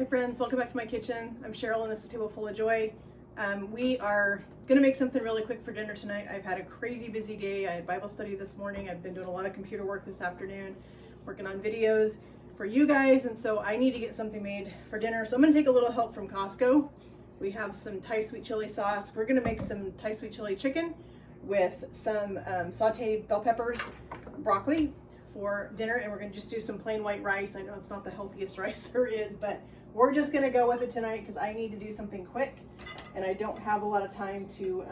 Hi friends, welcome back to my kitchen. I'm Cheryl and this is Table Full of Joy. We are gonna make something really quick for dinner tonight. I've had a crazy busy day. I had Bible study this morning. I've been doing a lot of computer work this afternoon, working on videos for you guys, and so I need to get something made for dinner. So I'm gonna take a little help from Costco. We have some Thai sweet chili sauce. We're gonna make some Thai sweet chili chicken with some sauteed bell peppers, broccoli for dinner, and we're gonna just do some plain white rice. I know it's not the healthiest rice there is, but we're just gonna go with it tonight because I need to do something quick and I don't have a lot of time to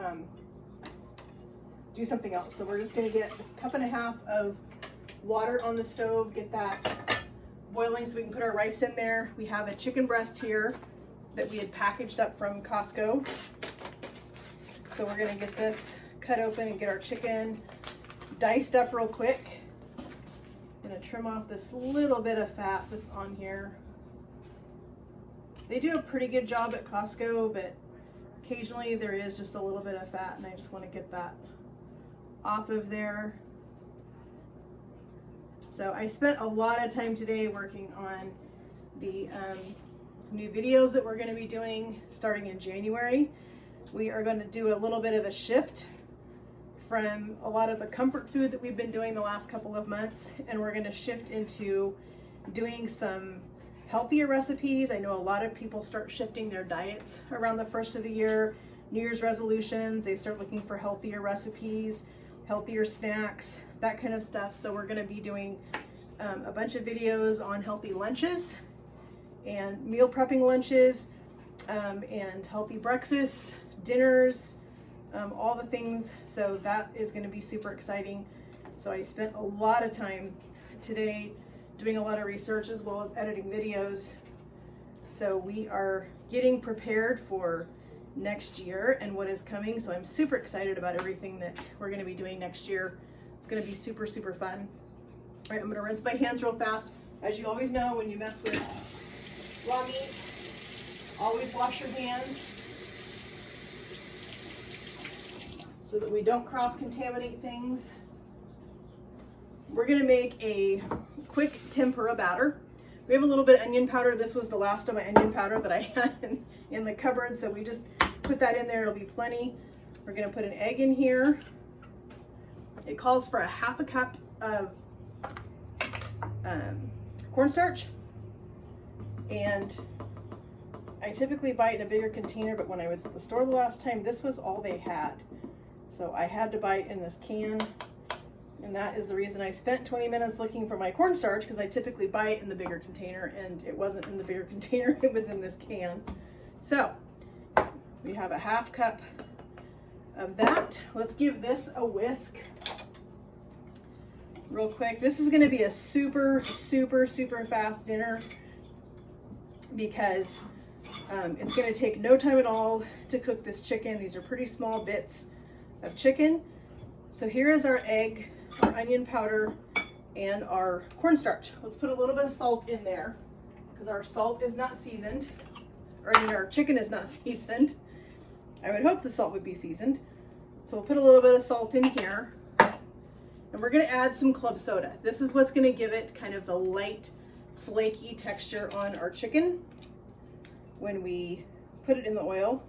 do something else. So we're just gonna get a cup and a half of water on the stove, get that boiling so we can put our rice in there. We have a chicken breast here that we had packaged up from Costco. So we're gonna get this cut open and get our chicken diced up real quick. I'm gonna trim off this little bit of fat that's on here. They do a pretty good job at Costco, but occasionally there is just a little bit of fat and I just want to get that off of there. So I spent a lot of time today working on the new videos that we're going to be doing starting in January. We are going to do a little bit of a shift from a lot of the comfort food that we've been doing the last couple of months, and we're going to shift into doing some healthier recipes. I know a lot of people start shifting their diets around the first of the year, New Year's resolutions, they start looking for healthier recipes, healthier snacks, that kind of stuff. So we're going to be doing a bunch of videos on healthy lunches and meal prepping lunches and healthy breakfasts, dinners, all the things. So that is going to be super exciting. So I spent a lot of time today doing a lot of research as well as editing videos. So we are getting prepared for next year and what is coming. So I'm super excited about everything that we're going to be doing next year. It's going to be super, super fun. All right, I'm going to rinse my hands real fast. As you always know, when you mess with raw meat, always wash your hands so that we don't cross-contaminate things. We're gonna make a quick tempura batter. We have a little bit of onion powder. This was the last of my onion powder that I had in the cupboard, so we just put that in there, it'll be plenty. We're gonna put an egg in here. It calls for a half a cup of cornstarch, and I typically buy it in a bigger container, but when I was at the store the last time, this was all they had. So I had to buy it in this can. And that is the reason I spent 20 minutes looking for my cornstarch, because I typically buy it in the bigger container and it wasn't in the bigger container, it was in this can. So we have a half cup of that. Let's give this a whisk real quick. This is gonna be a super, super, super fast dinner because it's gonna take no time at all to cook this chicken. These are pretty small bits of chicken. So here is our egg, our onion powder, and our cornstarch. Let's put a little bit of salt in there because our salt is not seasoned, or I mean our chicken is not seasoned. I would hope the salt would be seasoned. So we'll put a little bit of salt in here, and we're gonna add some club soda. This is what's gonna give it kind of the light, flaky texture on our chicken when we put it in the oil.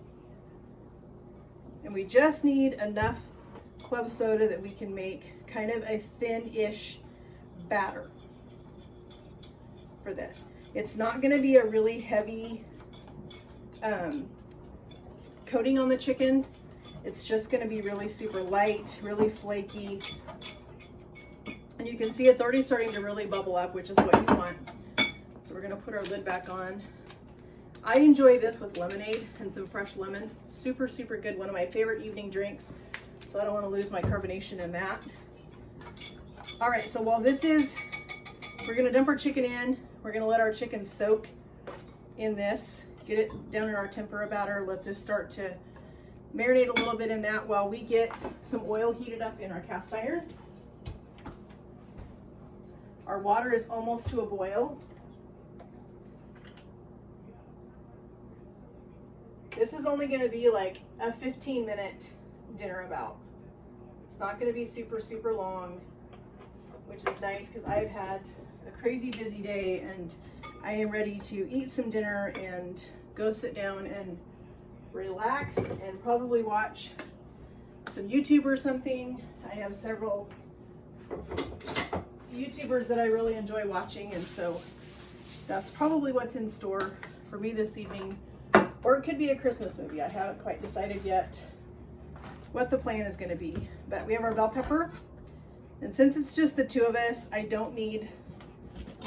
And we just need enough club soda that we can make kind of a thin-ish batter for this. It's not going to be a really heavy coating on the chicken. It's just going to be really super light, really flaky. And you can see it's already starting to really bubble up, which is what you want. So we're going to put our lid back on. I enjoy this with lemonade and some fresh lemon. Super, super good. One of my favorite evening drinks. So I don't want to lose my carbonation in that. All right, so while this is, we're gonna dump our chicken in. We're gonna let our chicken soak in this, get it down in our tempura batter, let this start to marinate a little bit in that while we get some oil heated up in our cast iron. Our water is almost to a boil. This is only gonna be like a 15-minute dinner about. It's not going to be super, super long, which is nice because I've had a crazy busy day and I am ready to eat some dinner and go sit down and relax and probably watch some YouTube or something. I have several YouTubers that I really enjoy watching, and so that's probably what's in store for me this evening. Or it could be a Christmas movie. I haven't quite decided yet what the plan is going to be. But we have our bell pepper, and since it's just the two of us, I don't need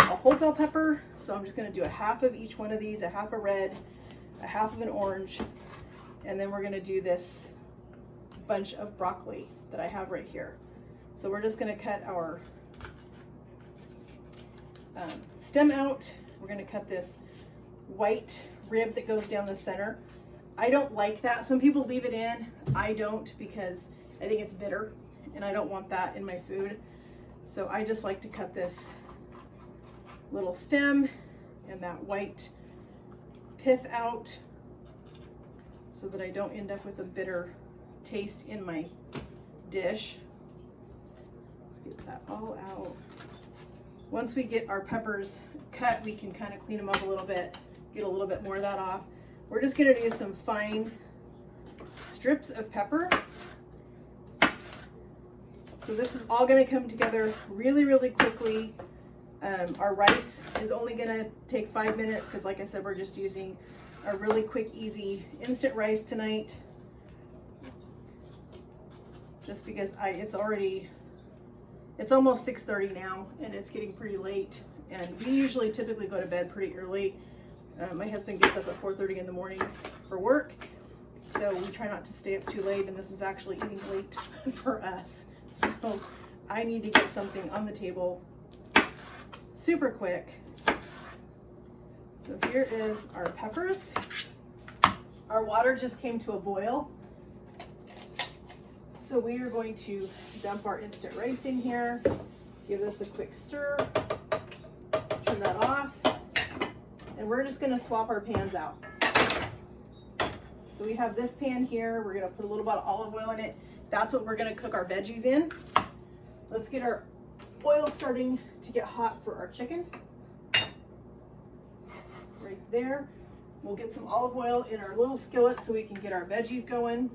a whole bell pepper, so I'm just going to do a half of each one of these, a half a red, a half of an orange, and then we're going to do this bunch of broccoli that I have right here. So we're just going to cut our stem out. We're going to cut this white rib that goes down the center. I don't like that. Some people leave it in. I don't, because I think it's bitter and I don't want that in my food. So I just like to cut this little stem and that white pith out so that I don't end up with a bitter taste in my dish. Let's get that all out. Once we get our peppers cut, we can kind of clean them up a little bit, get a little bit more of that off. We're just going to do some fine strips of pepper. So this is all going to come together really, really quickly. Our rice is only going to take 5 minutes because, like I said, we're just using a really quick, easy instant rice tonight. Just because it's almost 6:30 now, and it's getting pretty late. And we usually typically go to bed pretty early. My husband gets up at 4:30 in the morning for work, so we try not to stay up too late, and this is actually eating late for us. So I need to get something on the table super quick. So here is our peppers. Our water just came to a boil. So we are going to dump our instant rice in here, give this a quick stir, turn that off, and we're just gonna swap our pans out. So we have this pan here. We're gonna put a little bit of olive oil in it. That's what we're gonna cook our veggies in. Let's get our oil starting to get hot for our chicken. Right there. We'll get some olive oil in our little skillet so we can get our veggies going.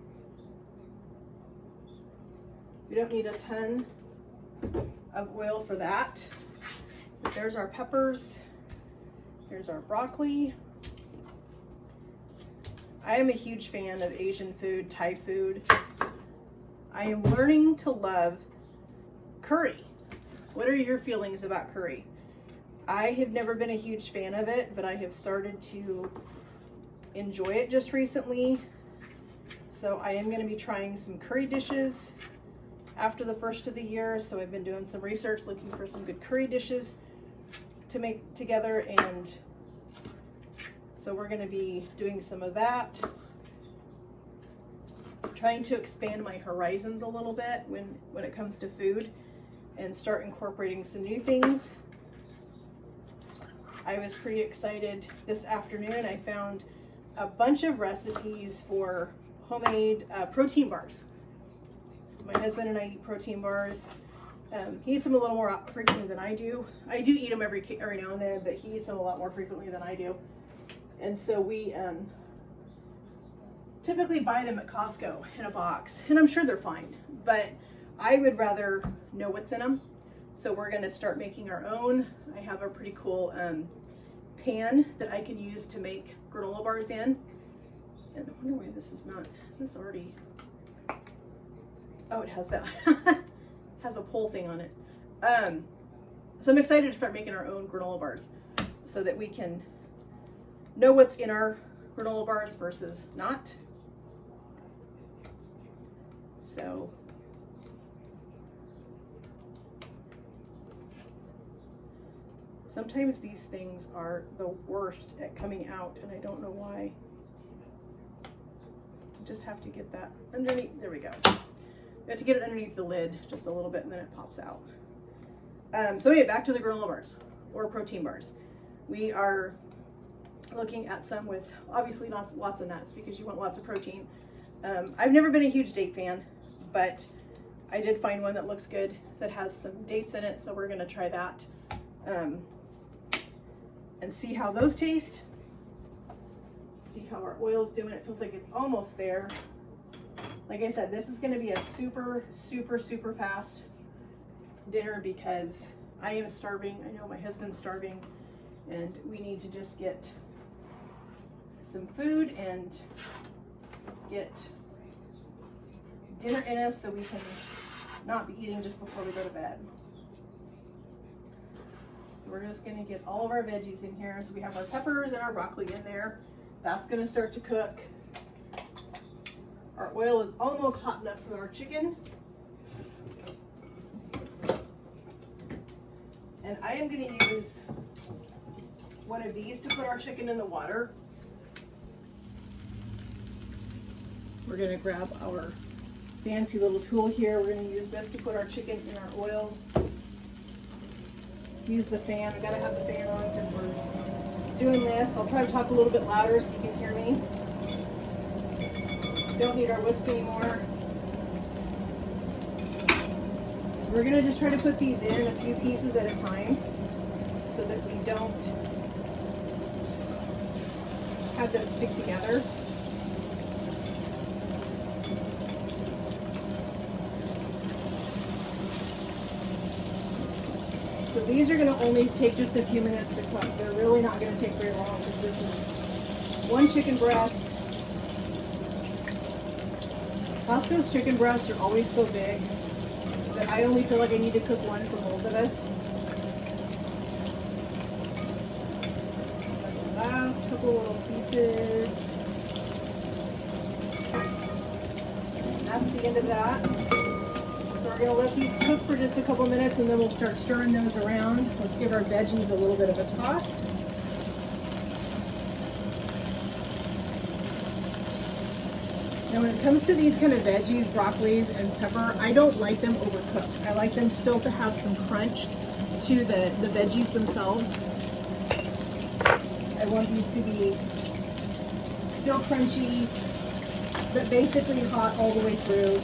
We don't need a ton of oil for that. But there's our peppers. There's our broccoli. I am a huge fan of Asian food, Thai food. I am learning to love curry. What are your feelings about curry? I have never been a huge fan of it, but I have started to enjoy it just recently. So I am going to be trying some curry dishes after the first of the year. So I've been doing some research looking for some good curry dishes to make together, and so we're going to be doing some of that. Trying to expand my horizons a little bit when it comes to food and start incorporating some new things. I was pretty excited this afternoon. I found a bunch of recipes for homemade protein bars. My husband and I eat protein bars. He eats them a little more frequently than I do. I do eat them every now and then, but he eats them a lot more frequently than I do. And so we typically buy them at Costco in a box, and I'm sure they're fine, but I would rather know what's in them. So we're going to start making our own. I have a pretty cool pan that I can use to make granola bars in. And I wonder why this is not, is this already, oh, it has that, has a pole thing on it. So I'm excited to start making our own granola bars so that we can know what's in our granola bars versus not. So sometimes these things are the worst at coming out, and I don't know why. I just have to get that underneath. There we go. You have to get it underneath the lid just a little bit, and then it pops out. So anyway, back to the granola bars or protein bars. We are looking at some with obviously lots of nuts because you want lots of protein. I've never been a huge date fan, but I did find one that looks good that has some dates in it, so we're going to try that. and see how those taste. See how our oil's doing. It feels like it's almost there. Like I said, this is going to be a super, super, super fast dinner because I am starving. I know my husband's starving, and we need to just get some food and get dinner in us so we can not be eating just before we go to bed. So we're just gonna get all of our veggies in here. So we have our peppers and our broccoli in there. That's gonna start to cook. Our oil is almost hot enough for our chicken. And I am gonna use one of these to put our chicken in the water. We're gonna grab our fancy little tool here. We're gonna use this to put our chicken in our oil. Excuse the fan. I gotta have the fan on because we're doing this. I'll try to talk a little bit louder so you can hear me. Don't need our whisk anymore. We're gonna just try to put these in a few pieces at a time so that we don't have them stick together. So these are going to only take just a few minutes to cook. They're really not going to take very long because this is one chicken breast. Costco's chicken breasts are always so big that I only feel like I need to cook one for both of us. The last couple little pieces. And that's the end of that. So we're going to let these cook for just a couple minutes and then we'll start stirring those around. Let's give our veggies a little bit of a toss. Now when it comes to these kind of veggies, broccolis and pepper, I don't like them overcooked. I like them still to have some crunch to the veggies themselves. I want these to be still crunchy, but basically hot all the way through,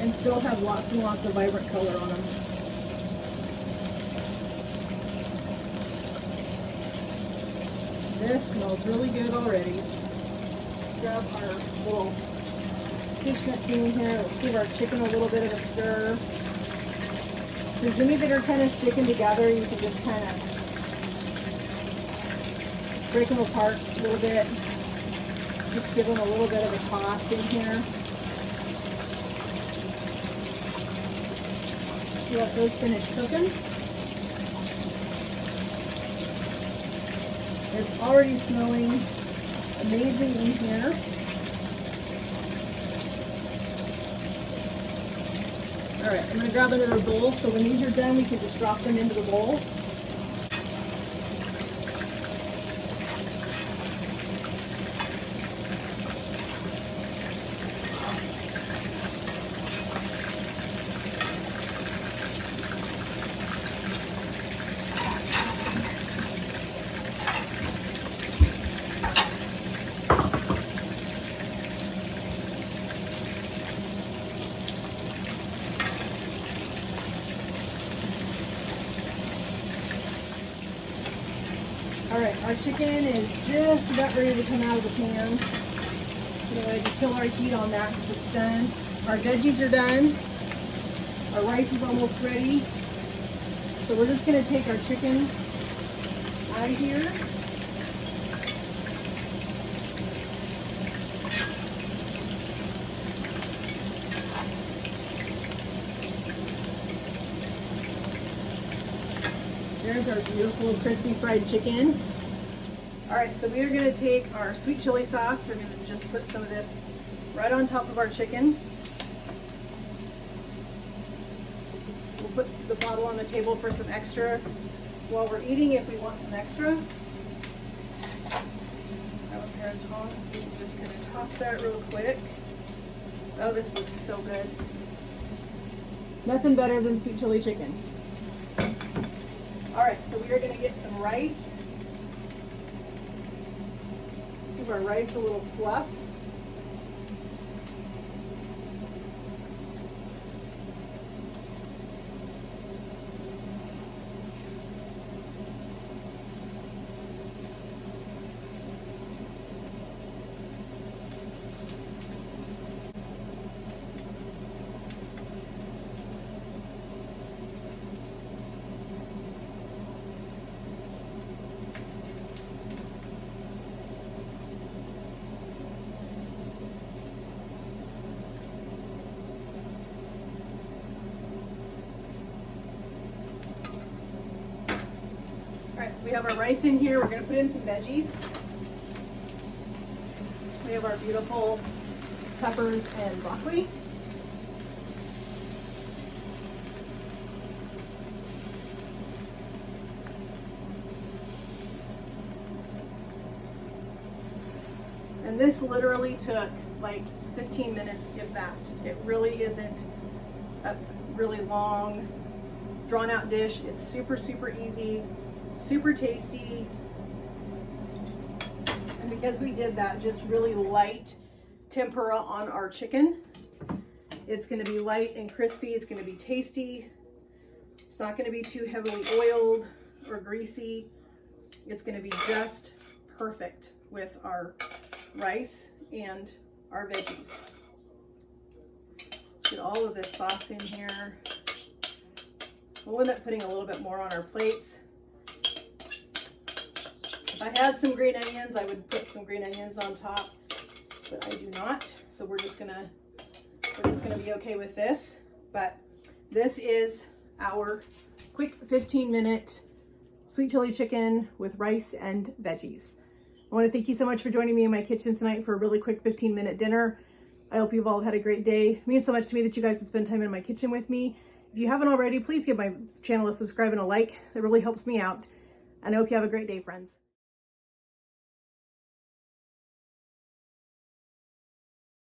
and still have lots and lots of vibrant color on them. This smells really good already. Grab our little fish nuts in here. Let's give our chicken a little bit of a stir. If there's any that are kind of sticking together, you can just kind of break them apart a little bit. Just give them a little bit of a toss in here. Let those finish cooking. It's already smelling amazing in here. All right, I'm going to grab another bowl so when these are done, we can just drop them into the bowl. Alright, our chicken is just about ready to come out of the pan. I'm going to kill our heat on that because it's done. Our veggies are done. Our rice is almost ready. So we're just going to take our chicken out of here. There's our beautiful crispy fried chicken. All right, so we are going to take our sweet chili sauce. We're going to just put some of this right on top of our chicken. We'll put the bottle on the table for some extra while we're eating if we want some extra. Grab a pair of tongs. I'm just going to toss that real quick. Oh, this looks so good. Nothing better than sweet chili chicken. All right, so we are going to get some rice. Let's give our rice a little fluff. We have our rice in here. We're going to put in some veggies. We have our beautiful peppers and broccoli. And this literally took like 15 minutes, if that. It really isn't a really long, drawn out dish. It's super, super easy, super tasty. And because we did that just really light tempura on our chicken, it's gonna be light and crispy. It's gonna be tasty. It's not gonna be too heavily oiled or greasy. It's gonna be just perfect with our rice and our veggies. Let's get all of this sauce in here. We'll end up putting a little bit more on our plates. If I had some green onions, I would put some green onions on top, but I do not. So we're just gonna be okay with this. But this is our quick 15-minute sweet chili chicken with rice and veggies. I want to thank you so much for joining me in my kitchen tonight for a really quick 15-minute dinner. I hope you've all had a great day. It means so much to me that you guys would spend time in my kitchen with me. If you haven't already, please give my channel a subscribe and a like. That really helps me out. And I hope you have a great day, friends.